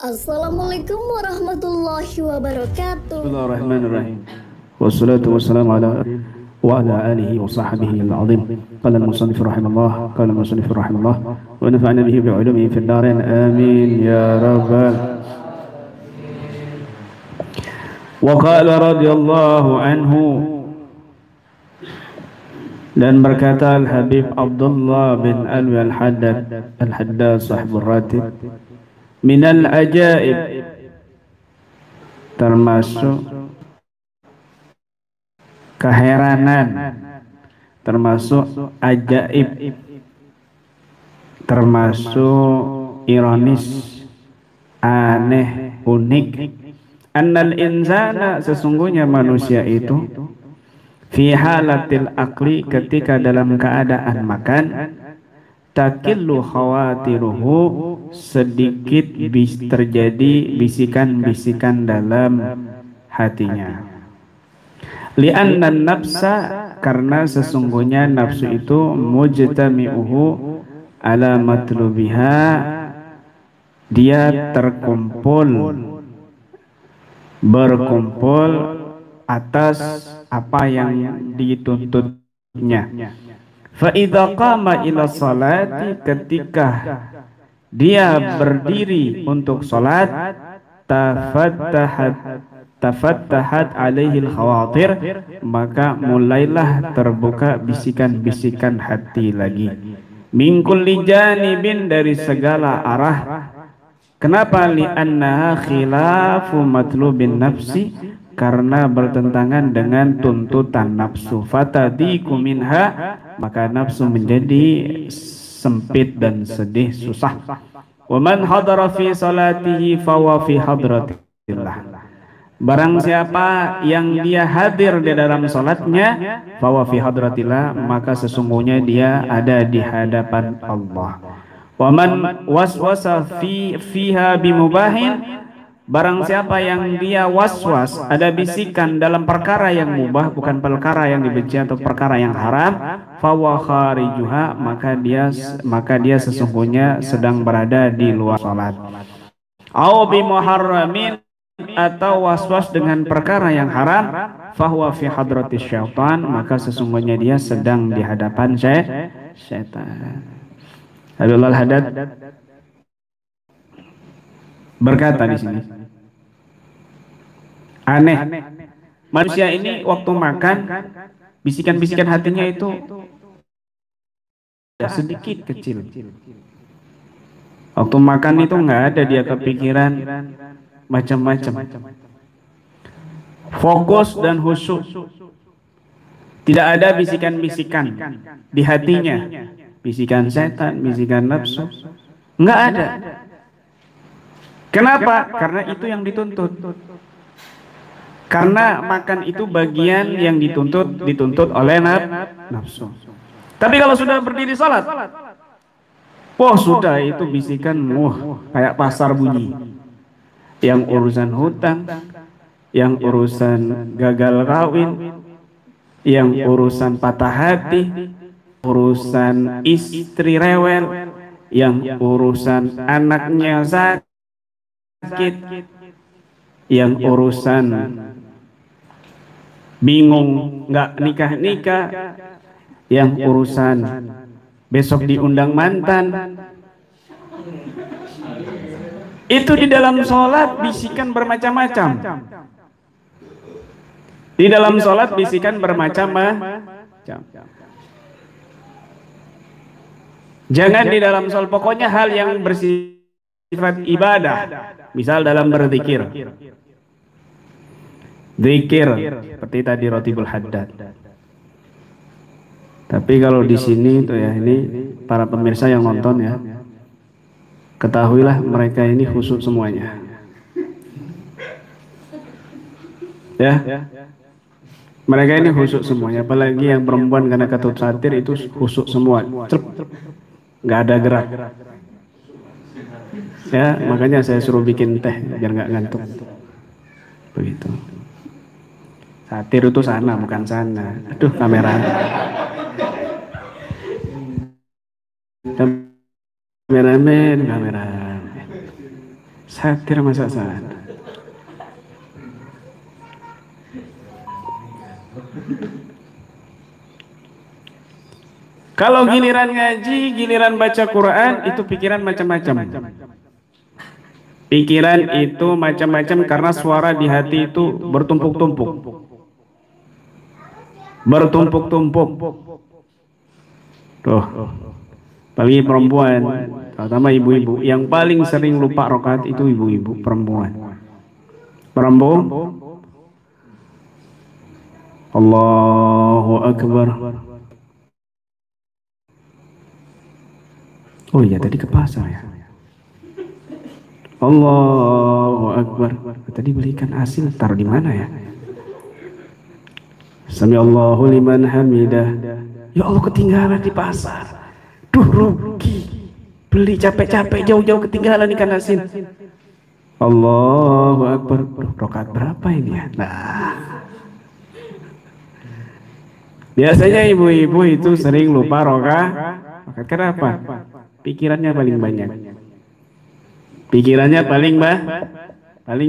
Assalamualaikum warahmatullahi wabarakatuh. Bismillahirrahmanirrahim. Wassalatu wassalamu ala wa ala alihi wa sahbihi al-azim. Qala al-musannif rahimahullah, qala al-musannif rahimahullah wa nafa'na bihi bi'ulumihi fid darain. Amin ya rabbal. Wa qala radhiyallahu anhu, dan berkata Al-Habib Abdullah bin Alwi Al-Haddad sahibur ratib, minal ajaib, termasuk keheranan, termasuk ajaib, termasuk ironis, aneh, unik, annal insana, sesungguhnya manusia itu, fi halatil akli, ketika dalam keadaan makan, takillu khawatiruhu, sedikit terjadi bisikan-bisikan dalam hatinya. Li'anna nafsa, karena sesungguhnya nafsu itu mujtami'uhu ala matlubiha, dia berkumpul atas apa yang dituntutnya. Fa idza qama ila salati, ketika dia berdiri untuk salat, tafattahat alaihi al-khawatir, maka mulailah terbuka bisikan-bisikan hati lagi. Min kulli janibin, dari segala arah. Kenapa? Li'annaha khilafu matlubin nafsi, karena bertentangan dengan tuntutan nafsu. Fatadiku minha, maka nafsu menjadi sempit dan sedih, susah. Wa man hadara fi salatihi fawa fi hadratillah, barang siapa yang dia hadir di dalam salatnya, fawa fi hadratillah, maka sesungguhnya dia ada di hadapan Allah. Wa man waswasa fiha bimubahin, barang siapa yang dia waswas, ada bisikan dalam perkara yang mubah, bukan perkara yang dibenci atau perkara yang haram, fawa kharijuha, maka dia sesungguhnya sedang berada di luar salat. Au bi muharramin, atau waswas dengan perkara yang haram, fahuwa fi hadratis syaitan, maka sesungguhnya dia sedang di hadapan syaitan. Habibul Haddad berkata di sini, aneh, manusia ini waktu makan, bisikan-bisikan hatinya itu sedikit kecil. Waktu makan itu nggak ada dia kepikiran macam-macam. Fokus dan khusyuk. Tidak ada bisikan-bisikan di hatinya. Bisikan setan, bisikan nafsu. Nggak ada. Kenapa? Karena itu yang dituntut. Karena makan itu bagian yang dituntut oleh nafsu. Tapi kalau sudah berdiri salat, wah sudah, itu bisikan kayak pasar bunyi. Yang urusan hutang, yang urusan gagal kawin, yang urusan patah hati, urusan istri rewel, yang urusan anaknya sakit, yang urusan bingung nggak nikah-nikah, yang urusan besok diundang mantan. Itu di dalam sholat bisikan bermacam-macam. Di dalam sholat bisikan bermacam-macam. Jangan di dalam sholat, pokoknya hal yang bersifat ibadah. Misal dalam berzikir. Zikir seperti tadi Ratibul Haddad. Tapi kalau di sini tuh ya, ini para pemirsa yang nonton ya, ketahuilah mereka ini khusyuk semuanya. Ya. Mereka ini khusyuk semuanya, apalagi yang perempuan karena ketut satir itu khusyuk semua. Nggak ada gerak. Ya, makanya saya suruh bikin teh biar nggak ngantuk. Begitu. Satir itu sana, bukan sana. Aduh, kamera. Kameramen. Satir masa sana. Kalau giliran ngaji, giliran baca Quran, itu pikiran macam-macam. Pikiran itu macam-macam karena suara di hati itu bertumpuk-tumpuk. Bertumpuk-tumpuk. Tuh, bagi perempuan, terutama ibu-ibu, yang paling sering lupa rakaat itu ibu-ibu perempuan. Perempuan, Allahu Akbar. Oh iya, tadi ke pasar ya. Allahu Akbar. Tadi beli ikan asin, taruh di mana ya? Sami Allahu liman hamidah. Ya Allah, ketinggalan di pasar. Duh, rugi. Beli capek-capek jauh-jauh ketinggalan ikan asin. Allahu Akbar. Rakaat berapa ini ya? Nah, biasanya ibu-ibu itu sering lupa rakaat. Kenapa? Pikirannya paling banyak. Pikirannya paling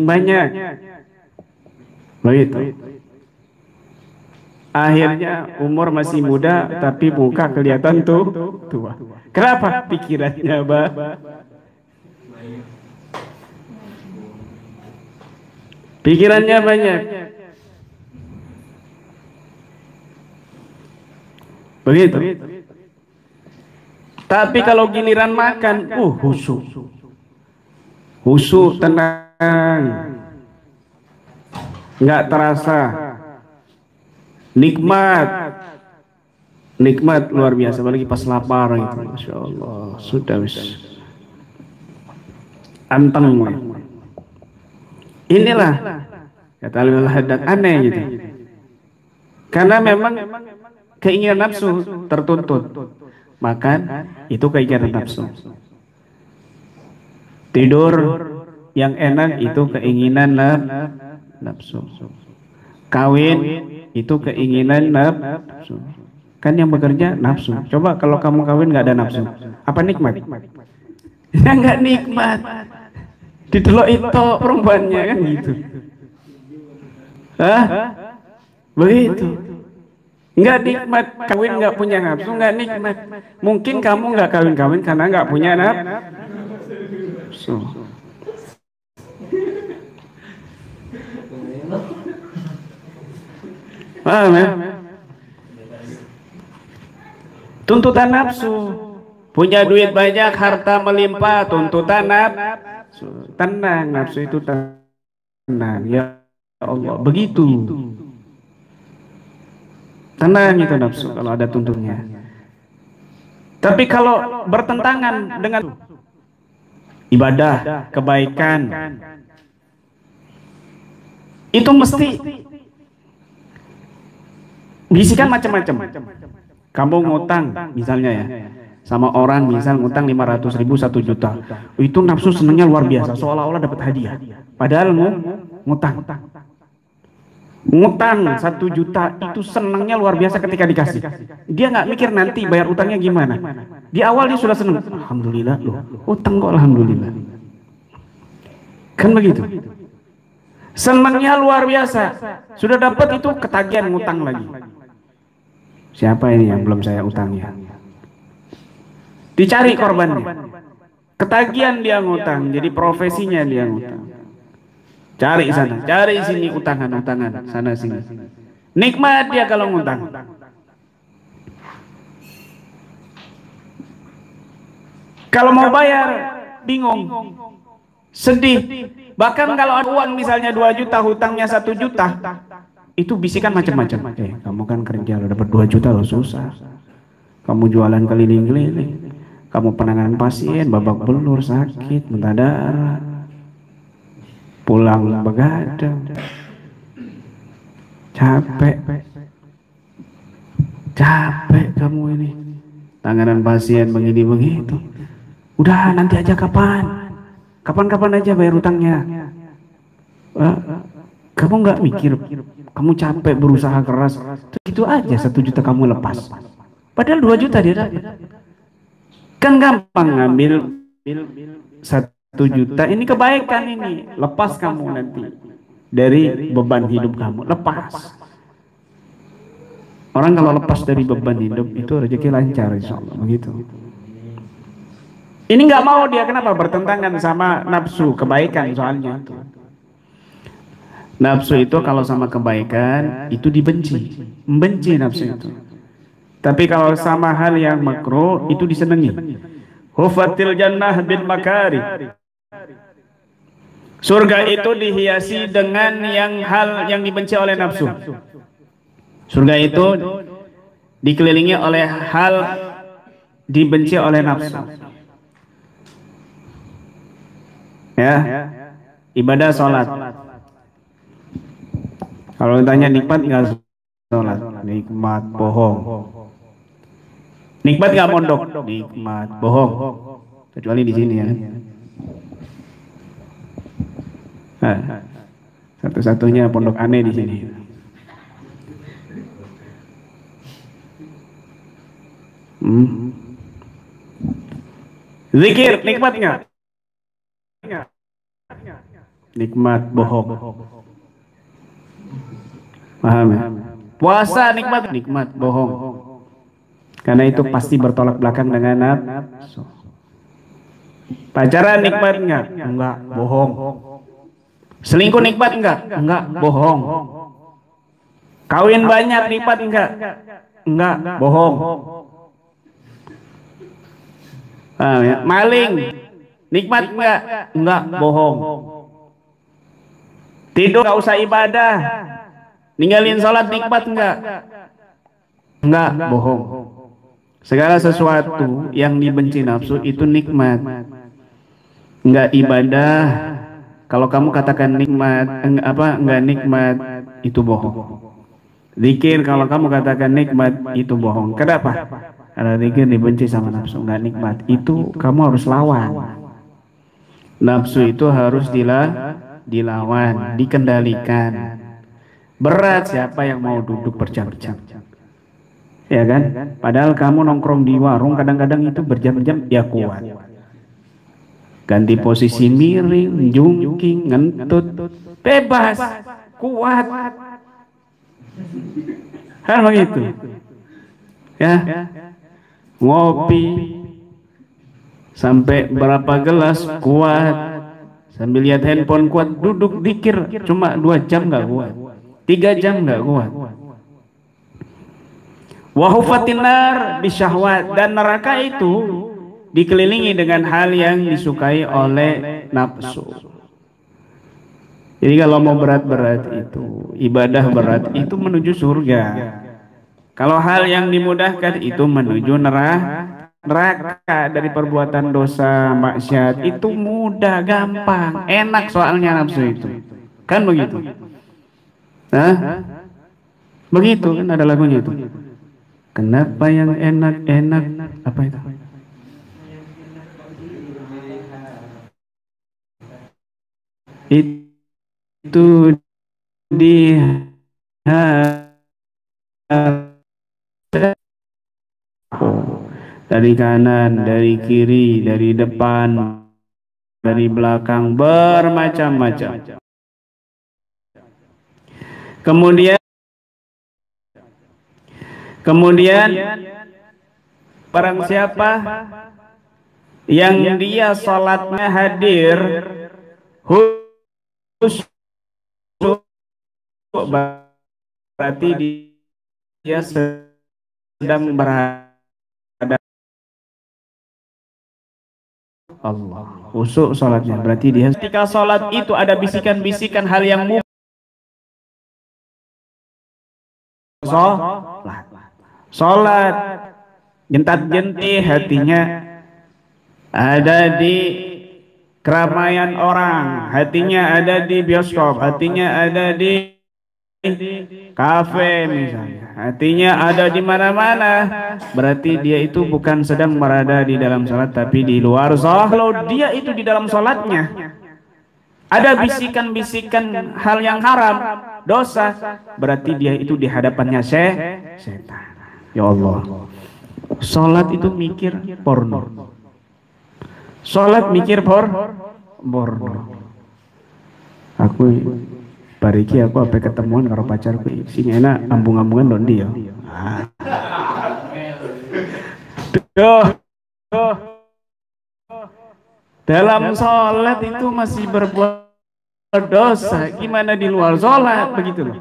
banyak. Begitu. Akhirnya umur masih muda tapi muka kelihatan tua. Kenapa? Pikirannya Pikirannya banyak. Begitu. Tapi kalau giliran makan, khusyuk, tenang, nggak terasa, nikmat luar biasa. Apalagi pas lapar itu, masya Allah, sudah wis anteng. Inilah kata Al Haddad, aneh gitu, karena memang keinginan nafsu tertuntut. Makan itu keinginan nafsu. Tidur yang enak itu keinginan nafsu. Kawin itu keinginan nafsu. Kan yang bekerja nafsu. Coba kalau kamu kawin nggak ada nafsu, apa nikmat? Ya nggak nikmat. Didelok itu perempuannya kan gitu. Begitu. Nggak nikmat, kawin nggak punya nafsu, nggak nikmat. Mungkin kamu nggak kawin karena nggak punya nafsu. Paham ya? Tuntutan nafsu. Punya duit banyak, harta melimpah, tuntutan nafsu. Tenang, nafsu itu tenang. Ya Allah, begitu. Tenang itu nafsu kalau ada tuntunnya. Tapi kalau bertentangan dengan ibadah, kebaikan, itu mesti bisikan macam-macam. Kamu ngutang misalnya ya, sama orang misal ngutang 500.000 1 juta. Itu nafsu senangnya luar biasa, seolah-olah dapat hadiah. Padahal ngutang 1 juta itu senangnya luar biasa ketika dikasih. Dia nggak mikir nanti bayar utangnya gimana. Di awal dia sudah senang. Alhamdulillah loh, utang kok alhamdulillah. Kan begitu. Senangnya luar biasa. Sudah dapat itu ketagihan ngutang lagi. Siapa ini yang belum saya utangnya? Dicari korbannya. Ketagihan dia ngutang, jadi profesinya dia ngutang. Cari sana, cari sini, utangan, sana sini. Nikmat dia kalau ngutang. Kalau mau bayar, bingung, sedih. Bahkan kalau ada uang misalnya 2 juta, hutangnya 1 juta, itu bisikan macam-macam. Kamu kan kerja, lo dapat 2 juta lo susah. Kamu jualan keliling-keliling, kamu penanganan pasien, babak belur, sakit, muntah darah. Pulang begadang, capek kamu ini, tanganan pasien begini begitu. Udah nanti aja kapan aja bayar utangnya. Kamu nggak mikir, kamu capek berusaha keras, itu aja 1 juta kamu lepas. Padahal 2 juta dia dapat. Kan gampang ngambil 1 juta, ini kebaikan ini. Lepas kamu nanti dari beban hidup kamu, lepas. Orang kalau lepas dari beban hidup itu rezeki lancar, insya Allah, begitu. Ini nggak mau dia, kenapa? Bertentangan sama nafsu kebaikan soalnya itu. Nafsu itu kalau sama kebaikan itu dibenci, membenci nafsu itu. Tapi kalau sama hal yang makruh itu disenangi. Hufatil jannah bil makari. Surga itu dihiasi dengan hal yang dibenci oleh nafsu. Surga itu dikelilingi oleh hal dibenci oleh nafsu. Ya, ibadah sholat. Kalau ditanya nikmat nggak sholat, nikmat bohong. Nikmat nggak mondok, nikmat bohong. Kecuali di sini ya. Nah, satu-satunya pondok aneh di sini. Zikir nikmat nggak? Nikmat bohong. Paham ya? Puasa nikmat, nikmat bohong. Karena itu pasti bertolak belakang dengan nafsu. Pacaran nikmat enggak? Enggak, bohong. Selingkuh nikmat enggak? Enggak, bohong. Kawin banyak nikmat enggak? Enggak, bohong. Paham ya? Maling nikmat enggak? Enggak, bohong. Tidur enggak usah ibadah. Ninggalin sholat nikmat enggak? Enggak, bohong. Segala sesuatu yang dibenci nafsu itu nikmat. Enggak ibadah. Kalau kamu katakan nikmat, enggak nikmat, itu bohong. Zikir kalau kamu katakan nikmat, itu bohong. Kenapa? Karena zikir dibenci sama nafsu, enggak nikmat. Itu kamu harus lawan. Nafsu itu harus dilawan, dikendalikan. Berat siapa yang mau duduk berjam-jam, ya kan? Padahal kamu nongkrong di warung kadang-kadang itu berjam-jam, ya kuat. Ganti posisi miring, jungking, ngentut, bebas, kuat. Kan begitu, ya? Ngopi sampai berapa gelas, kuat. Sambil lihat handphone, kuat. Duduk dikir cuma 2 jam nggak kuat. 3 jam nggak kuat. Wahufatin nar bisyahwat, dan neraka itu dikelilingi dengan hal yang disukai oleh nafsu. Jadi kalau mau berat-berat itu, ibadah berat itu menuju surga. Kalau hal yang dimudahkan itu menuju neraka dari perbuatan dosa, maksiat itu mudah, gampang, enak soalnya nafsu itu. Kan begitu? Nah, begitu kan ada lagunya itu. Kenapa yang enak-enak apa itu? Itu di dari kanan, dari kiri, dari depan, dari belakang, bermacam-macam. Kemudian barang siapa yang dia sholatnya hadir khusyuk, berarti dia sedang berada Allah. Khusyuk sholatnya berarti dia, ketika sholat itu ada bisikan-bisikan hal yang sholat jentat-jentih, hatinya ada di keramaian orang, hatinya ada di bioskop, hatinya ada di kafe misalnya, hatinya ada di mana-mana, berarti dia itu bukan sedang berada di dalam sholat tapi di luar sholat. Kalau dia itu di dalam sholatnya ada bisikan-bisikan hal yang haram, dosa, berarti dia itu di hadapannya setan. Ya Allah, sholat itu mikir porno, sholat mikir Borno. Aku bariki aku apa ketemuan karo pacarku sing enak ambung-ambungan dondi ya. Duh. Dalam sholat itu masih berbuat dosa, gimana di luar sholat begitu loh.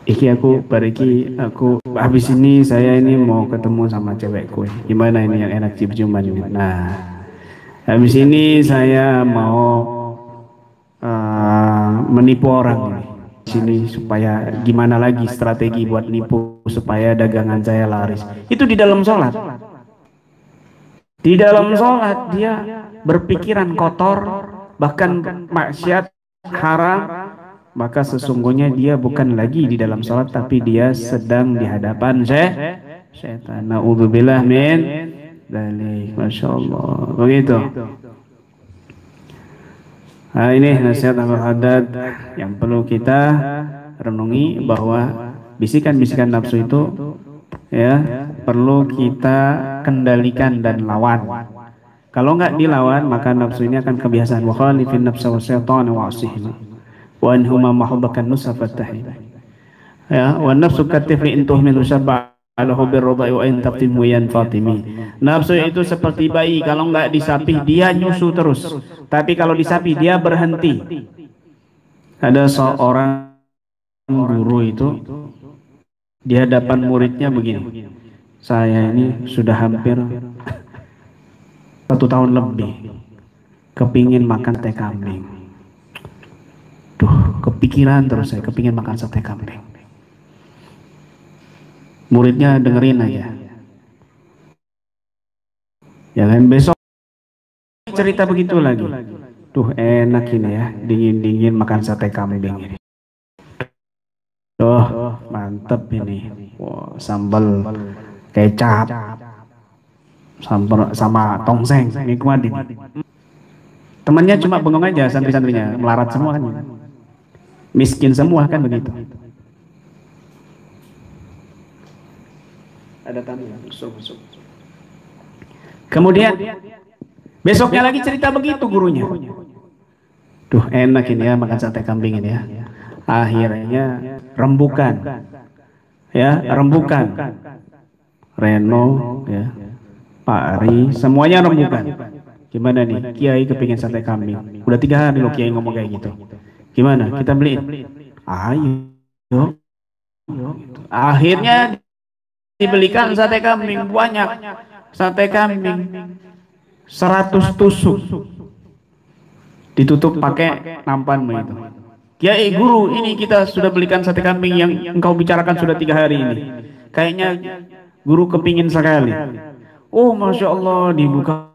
Iki aku bariki aku habis ini saya ini mau ketemu sama cewekku. Gimana ini yang enak cium-ciuman ini. Nah, habis ini saya mau menipu orang ini. Sini supaya gimana lagi strategi buat nipu supaya dagangan saya laris. Itu di dalam sholat. Di dalam sholat dia berpikiran kotor, bahkan maksiat haram, maka sesungguhnya dia bukan lagi di dalam sholat, tapi dia sedang di hadapan setan. Na'udzubillah min dzalik. Masya Allah. Begitu. Nah, ini nasihat Abul Haddad yang perlu kita renungi, bahwa bisikan-bisikan nafsu itu ya perlu kita kendalikan dan lawan. Kalau nggak dilawan maka nafsu ini akan kebiasaan. Wa khalifin nafsa wasyaitan wa'asihim wa anhuma mahubbakan nusafatahim. Ya, wa nafsu katifli intuhmilu syab'a alahu birrodai wa in taftimu yan fatimi. Nafsu itu seperti bayi, kalau nggak disapih dia nyusu terus, tapi kalau disapih dia berhenti. Ada seorang guru itu di hadapan muridnya begini, saya ini sudah hampir 1 tahun lebih kepingin makan sate kambing. Duh, kepikiran terus saya kepingin makan sate kambing. Muridnya dengerin aja, ya kan, besok cerita begitu lagi. Tuh enak ini ya, dingin-dingin makan sate kambing ini. Tuh mantep ini. Wow, sambal kecap, sambal sama tongseng, nikmat ini. Temannya cuma bengong aja, santri-santrinya melarat semua kan, miskin semua kan begitu. Ada tamu. Kemudian besoknya lagi cerita begitu gurunya. Duh enak ini ya makan sate kambing ini ya. Akhirnya rembukan, ya rembukan. Reno, ya, Pak Ari, semuanya rembukan. Gimana nih, Kiai kepingin sate kambing. Udah 3 hari loh Kiai ngomong kayak gitu. Gimana? Kita beliin. Ayo. Akhirnya dibelikan sate kambing banyak, sate kambing 100 tusuk, ditutup pakai nampan begitu. Kiai guru, ini kita sudah belikan sate kambing yang engkau bicarakan sudah 3 hari ini. Kayaknya guru kepingin sekali. Oh masya Allah, dibuka.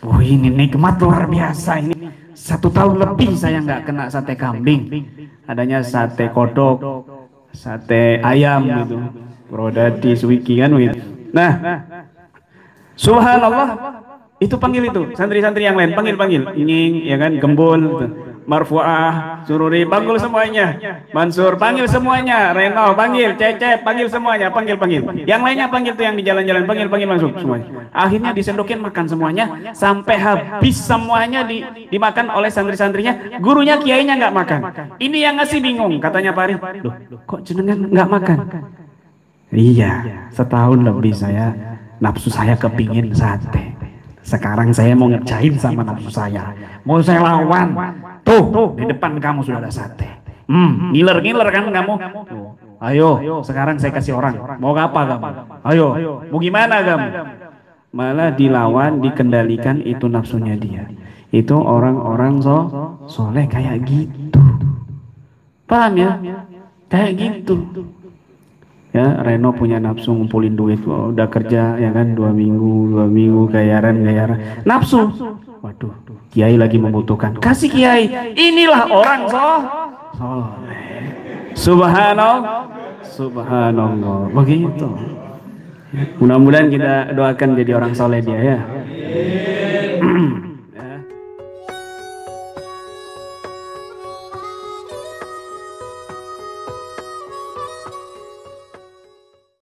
Oh ini nikmat luar biasa ini. 1 tahun lebih saya nggak kena sate kambing. Adanya sate kodok, sate ayam gitu, Brodadi, Suwiki kan begitu. Nah, subhanallah, itu panggil itu santri-santri yang lain, panggil Inging, ya kan, Gembul, gitu. Marfuah, Sururi, panggil semuanya. Mansur, panggil semuanya. Reno, panggil. Cecep, panggil semuanya. Panggil. Yang lainnya panggil tuh yang di jalan-jalan, panggil masuk semuanya. Akhirnya disendokin makan semuanya sampai habis semuanya dimakan oleh santri-santrinya. Gurunya kiainya nggak makan. Ini yang ngasih bingung, katanya Pak Arif. Loh, kok jenengan nggak makan? Iya, setahun lebih nafsu saya kepingin sate. Sekarang saya mau ngerjain sama nafsu saya. Mau saya lawan. Tuh, di depan kamu sudah ada sate. Ngiler kan kamu. Ayo, sekarang saya kasih orang. Mau apa kamu? Ayo, mau gimana kamu? Malah dilawan, dikendalikan, itu nafsunya dia. Itu orang-orang soleh kayak gitu. Paham ya? Kayak gitu. Ya, Reno punya nafsu ngumpulin duit, udah kerja ya kan 2 minggu gayaran. Nafsu. Waduh, Kiai lagi membutuhkan. Kasih Kiai. Inilah orang soleh. Subhanallah. Begitu. Mudah-mudahan kita doakan jadi orang soleh dia ya.